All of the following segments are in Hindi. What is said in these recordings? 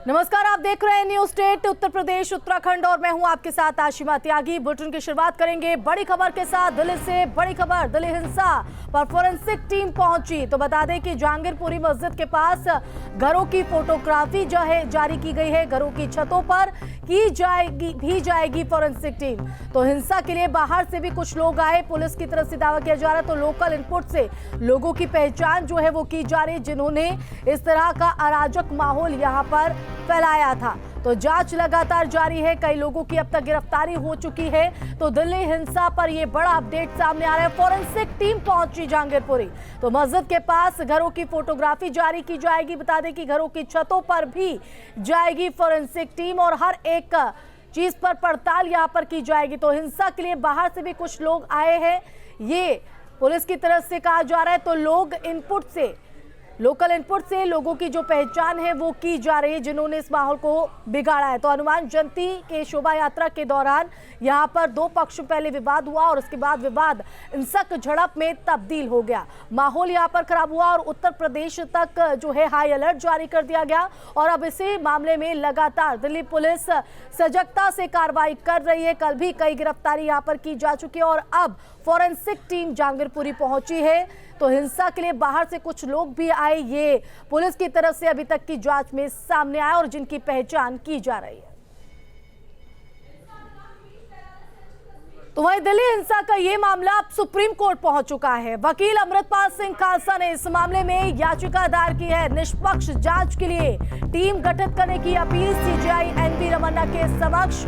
नमस्कार, आप देख रहे हैं न्यूज स्टेट उत्तर प्रदेश उत्तराखंड और मैं हूं आपके साथ आशिमा त्यागी। बुलेटिन की शुरुआत करेंगे बड़ी खबर के साथ। दिल्ली से बड़ी खबर, दिल्ली हिंसा पर फोरेंसिक टीम पहुंची। तो बता दें कि जहांगीरपुरी मस्जिद के पास घरों की फोटोग्राफी जो है जारी की गई है। घरों की छतों पर की जाएगी फोरेंसिक टीम। तो हिंसा के लिए बाहर से भी कुछ लोग आए, पुलिस की तरफ से दावा किया जा रहा है। तो लोकल इनपुट से लोगों की पहचान जो है वो की जा रही है, जिन्होंने इस तरह का अराजक माहौल यहाँ पर फैलाया था। तो जांच लगातार जारी है, कई लोगों की अब तक गिरफ्तारी हो चुकी है। तो दिल्ली हिंसा पर यह बड़ा अपडेट सामने आ रहा है। फोरेंसिक टीम पहुंची जहांगीरपुरी। तो मस्जिद के पास घरों की फोटोग्राफी जारी की जाएगी। बता दें कि घरों की छतों पर भी जाएगी फोरेंसिक टीम और हर एक चीज पर पड़ताल यहां पर की जाएगी। तो हिंसा के लिए बाहर से भी कुछ लोग आए हैं, ये पुलिस की तरफ से कहा जा रहा है। तो लोकल इनपुट से लोगों की जो पहचान है वो की जा रही है, जिन्होंने इस माहौल को बिगाड़ा है। तो हनुमान जयंती के शोभा यात्रा के दौरान यहाँ पर दो पक्ष पहले विवाद हुआ और उसके बाद विवाद हिंसक झड़प में तब्दील हो गया। माहौल यहाँ पर खराब हुआ और उत्तर प्रदेश तक जो है हाई अलर्ट जारी कर दिया गया। और अब इसी मामले में लगातार दिल्ली पुलिस सजगता से कार्रवाई कर रही है। कल भी कई गिरफ्तारी यहाँ पर की जा चुकी है और अब फोरेंसिक टीम जहांगीरपुरी पहुंची है। तो हिंसा के लिए बाहर से कुछ लोग भी आए, ये पुलिस की तरफ से अभी तक की जांच में सामने आया और जिनकी पहचान की जा रही है। तो वहीं दिल्ली हिंसा का ये मामला अब सुप्रीम कोर्ट पहुंच चुका है। वकील अमृतपाल सिंह खालसा ने इस मामले में याचिका दायर की है। निष्पक्ष जांच के लिए टीम गठित करने की अपील सीजेआई एनवी रमन्ना के समक्ष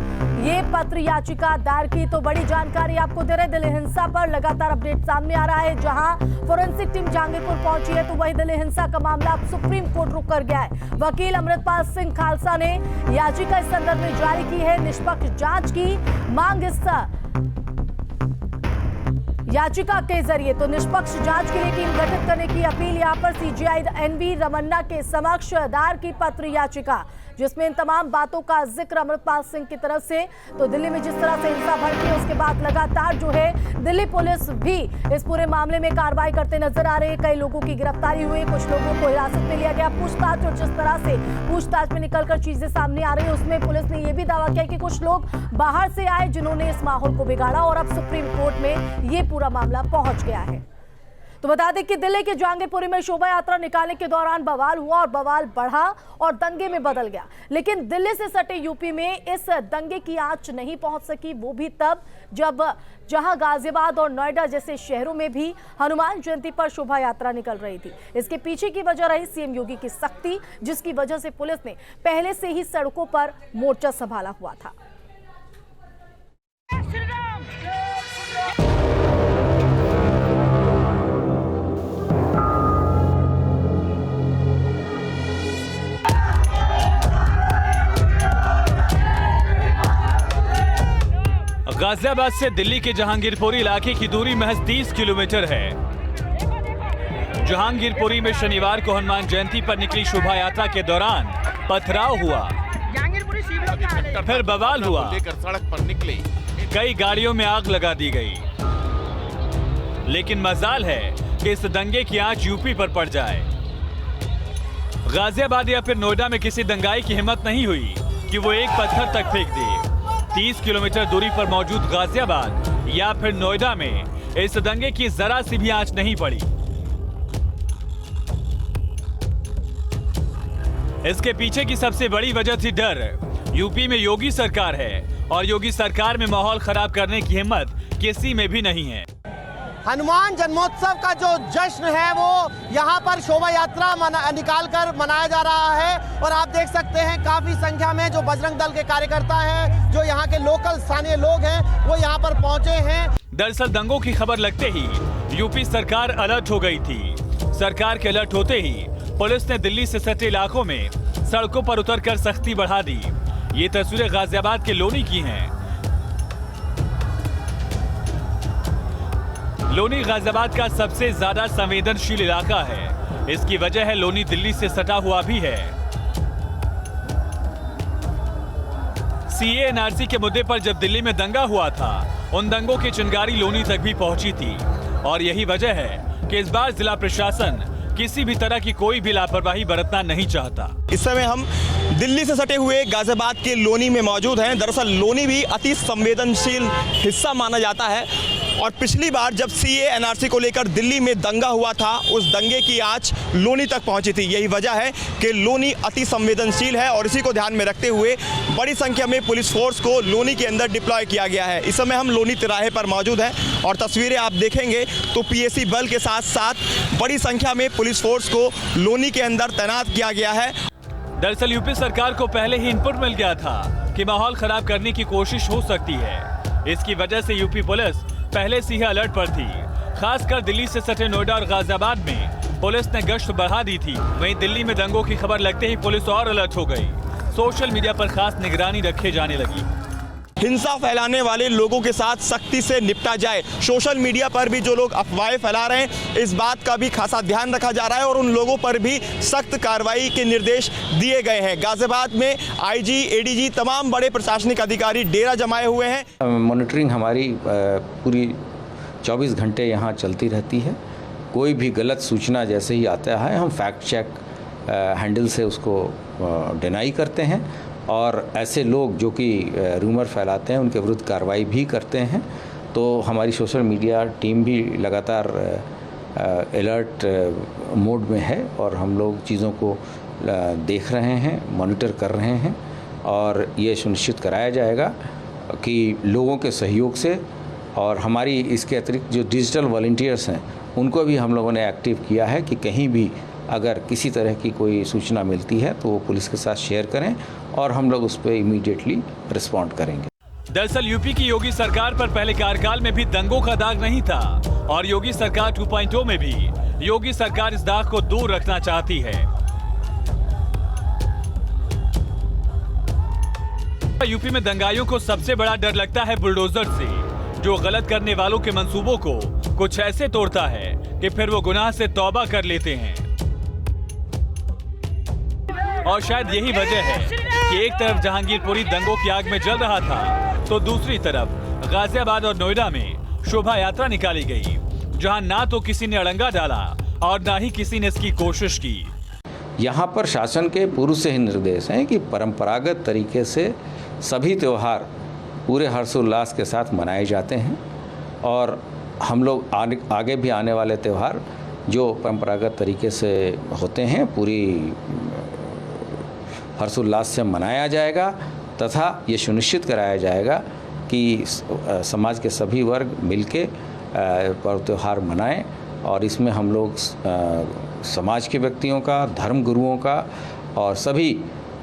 ये पत्र याचिका दायर की। तो बड़ी जानकारी आपको दे रहे हैं, दिल्ली हिंसा पर लगातार अपडेट सामने आ रहा है। जहां फोरेंसिक टीम जहांगीरपुर पहुंची है, तो वही दिल्ली हिंसा का मामला अब सुप्रीम कोर्ट रुक कर गया है। वकील अमृतपाल सिंह खालसा ने याचिका इस संदर्भ में जारी की है। निष्पक्ष जांच की मांग इस याचिका के जरिए तो निष्पक्ष जांच के लिए टीम गठित करने की अपील यहाँ पर सीजेआई एनवी रमन्ना के समक्ष दायर की पत्र याचिका, जिसमें इन तमाम बातों का जिक्र अमृतपाल सिंह की तरफ से। तो दिल्ली में जिस तरह से हिंसा भड़की, उसके बाद लगातार जो है दिल्ली पुलिस भी इस पूरे मामले में कार्रवाई करते नजर आ रही है। कई लोगों की गिरफ्तारी हुई, कुछ लोगों को हिरासत में लिया गया। पूछताछ और जिस तरह से पूछताछ में निकलकर चीजें सामने आ रही है, उसमें पुलिस ने यह भी दावा किया कि कुछ लोग बाहर से आए, जिन्होंने इस माहौल को बिगाड़ा और अब सुप्रीम कोर्ट में ये पूरा मामला पहुंच गया है। तो बता दें कि दिल्ली के जहांगीरपुरी में शोभा यात्रा निकालने के दौरान बवाल हुआ और बवाल बढ़ा और दंगे में बदल गया। लेकिन दिल्ली से सटे यूपी में इस दंगे की आंच नहीं पहुंच सकी, वो भी तब जब जहां गाजियाबाद और नोएडा जैसे शहरों में भी हनुमान जयंती पर शोभा यात्रा निकल रही थी। इसके पीछे की वजह रही सीएम योगी की सख्ती, जिसकी वजह से पुलिस ने पहले से ही सड़कों पर मोर्चा संभाला हुआ था। गाजियाबाद से दिल्ली के जहांगीरपुरी इलाके की दूरी महज 30 किलोमीटर है। जहांगीरपुरी में शनिवार को हनुमान जयंती पर निकली शोभा यात्रा के दौरान पथराव हुआ, फिर बवाल हुआ, सड़क पर निकले, कई गाड़ियों में आग लगा दी गई। लेकिन मजाल है कि इस दंगे की आंच यूपी पर पड़ जाए। गाजियाबाद या फिर नोएडा में किसी दंगाई की हिम्मत नहीं हुई कि वो एक पत्थर तक फेंक दे। 30 किलोमीटर दूरी पर मौजूद गाजियाबाद या फिर नोएडा में इस दंगे की जरा सी भी आंच नहीं पड़ी। इसके पीछे की सबसे बड़ी वजह थी डर। यूपी में योगी सरकार है और योगी सरकार में माहौल खराब करने की हिम्मत किसी में भी नहीं है। हनुमान जन्मोत्सव का जो जश्न है वो यहाँ पर शोभा यात्रा निकाल कर मनाया जा रहा है और आप देख सकते हैं काफी संख्या में जो बजरंग दल के कार्यकर्ता हैं, जो यहाँ के लोकल स्थानीय लोग हैं, वो यहाँ पर पहुंचे हैं। दरअसल दंगों की खबर लगते ही यूपी सरकार अलर्ट हो गई थी। सरकार के अलर्ट होते ही पुलिस ने दिल्ली से सटे इलाकों में सड़कों पर उतरकर सख्ती बढ़ा दी। ये तस्वीरें गाजियाबाद के लोनी की हैं। लोनी गाजियाबाद का सबसे ज्यादा संवेदनशील इलाका है। इसकी वजह है लोनी दिल्ली से सटा हुआ भी है। सीए एनआरसी के मुद्दे पर जब दिल्ली में दंगा हुआ था, उन दंगों की चिंगारी लोनी तक भी पहुंची थी और यही वजह है कि इस बार जिला प्रशासन किसी भी तरह की कोई भी लापरवाही बरतना नहीं चाहता। इस समय हम दिल्ली से सटे हुए गाजियाबाद के लोनी में मौजूद हैं। दरअसल लोनी भी अति संवेदनशील हिस्सा माना जाता है और पिछली बार जब सीए एनआरसी को लेकर दिल्ली में दंगा हुआ था, उस दंगे की आंच लोनी तक पहुंची थी। यही वजह है कि लोनी अति संवेदनशील है और इसी को ध्यान में रखते हुए बड़ी संख्या में पुलिस फोर्स को लोनी के अंदर डिप्लॉय किया गया है। इस समय हम लोनी तिराहे पर मौजूद हैं और तस्वीरें आप देखेंगे तो पीएसी बल के साथ साथ बड़ी संख्या में पुलिस फोर्स को लोनी के अंदर तैनात किया गया है। दरअसल यूपी सरकार को पहले ही इनपुट मिल गया था कि माहौल खराब करने की कोशिश हो सकती है। इसकी वजह से यूपी पुलिस पहले से ही अलर्ट पर थी। खासकर दिल्ली से सटे नोएडा और गाजियाबाद में पुलिस ने गश्त बढ़ा दी थी। वहीं दिल्ली में दंगों की खबर लगते ही पुलिस और अलर्ट हो गई। सोशल मीडिया पर खास निगरानी रखी जाने लगी। हिंसा फैलाने वाले लोगों के साथ सख्ती से निपटा जाए। सोशल मीडिया पर भी जो लोग अफवाहें फैला रहे हैं, इस बात का भी खासा ध्यान रखा जा रहा है और उन लोगों पर भी सख्त कार्रवाई के निर्देश दिए गए हैं। गाजियाबाद में आईजी, एडीजी, तमाम बड़े प्रशासनिक अधिकारी डेरा जमाए हुए हैं। मॉनिटरिंग हमारी पूरी 24 घंटे यहाँ चलती रहती है। कोई भी गलत सूचना जैसे ही आता है, हम फैक्ट चेक हैंडल से उसको डिनाई करते हैं और ऐसे लोग जो कि रूमर फैलाते हैं उनके विरुद्ध कार्रवाई भी करते हैं। तो हमारी सोशल मीडिया टीम भी लगातार अलर्ट मोड में है और हम लोग चीज़ों को देख रहे हैं, मॉनिटर कर रहे हैं और ये सुनिश्चित कराया जाएगा कि लोगों के सहयोग से और हमारी इसके अतिरिक्त जो डिजिटल वॉलंटियर्स हैं उनको भी हम लोगों ने एक्टिव किया है कि कहीं भी अगर किसी तरह की कोई सूचना मिलती है तो वो पुलिस के साथ शेयर करें और हम लोग उस पर इमीडिएटली रिस्पॉन्ड करेंगे। दरअसल यूपी की योगी सरकार पर पहले कार्यकाल में भी दंगों का दाग नहीं था और योगी सरकार 2.0 में भी योगी सरकार इस दाग को दूर रखना चाहती है। यूपी में दंगाइयों को सबसे बड़ा डर लगता है बुलडोजर से, जो गलत करने वालों के मंसूबों को कुछ ऐसे तोड़ता है कि फिर वो गुनाह से तौबा कर लेते हैं। और शायद यही वजह है कि एक तरफ जहांगीरपुरी दंगों की आग में जल रहा था तो दूसरी तरफ गाजियाबाद और नोएडा में शोभा यात्रा निकाली गई, जहां ना तो किसी ने अड़ंगा डाला और ना ही किसी ने इसकी कोशिश की। यहाँ पर शासन के पूर्व से ही निर्देश हैं कि परंपरागत तरीके से सभी त्यौहार पूरे हर्षोल्लास के साथ मनाए जाते हैं और हम लोग आगे भी आने वाले त्यौहार जो परंपरागत तरीके से होते हैं पूरी हर्षोल्लास से मनाया जाएगा तथा ये सुनिश्चित कराया जाएगा कि समाज के सभी वर्ग मिलके पर्व त्यौहार मनाएं और इसमें हम लोग समाज के व्यक्तियों का, धर्म गुरुओं का और सभी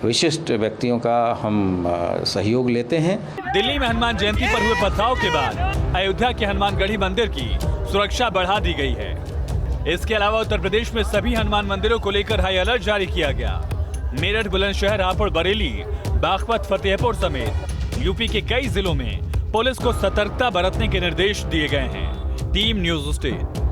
विशिष्ट व्यक्तियों का हम सहयोग लेते हैं। दिल्ली में हनुमान जयंती पर हुए पथराव के बाद अयोध्या के हनुमानगढ़ी मंदिर की सुरक्षा बढ़ा दी गई है। इसके अलावा उत्तर प्रदेश में सभी हनुमान मंदिरों को लेकर हाई अलर्ट जारी किया गया। मेरठ, बुलंदशहर, हापुड़, बरेली, बागपत, फतेहपुर समेत यूपी के कई जिलों में पुलिस को सतर्कता बरतने के निर्देश दिए गए हैं। Team news state.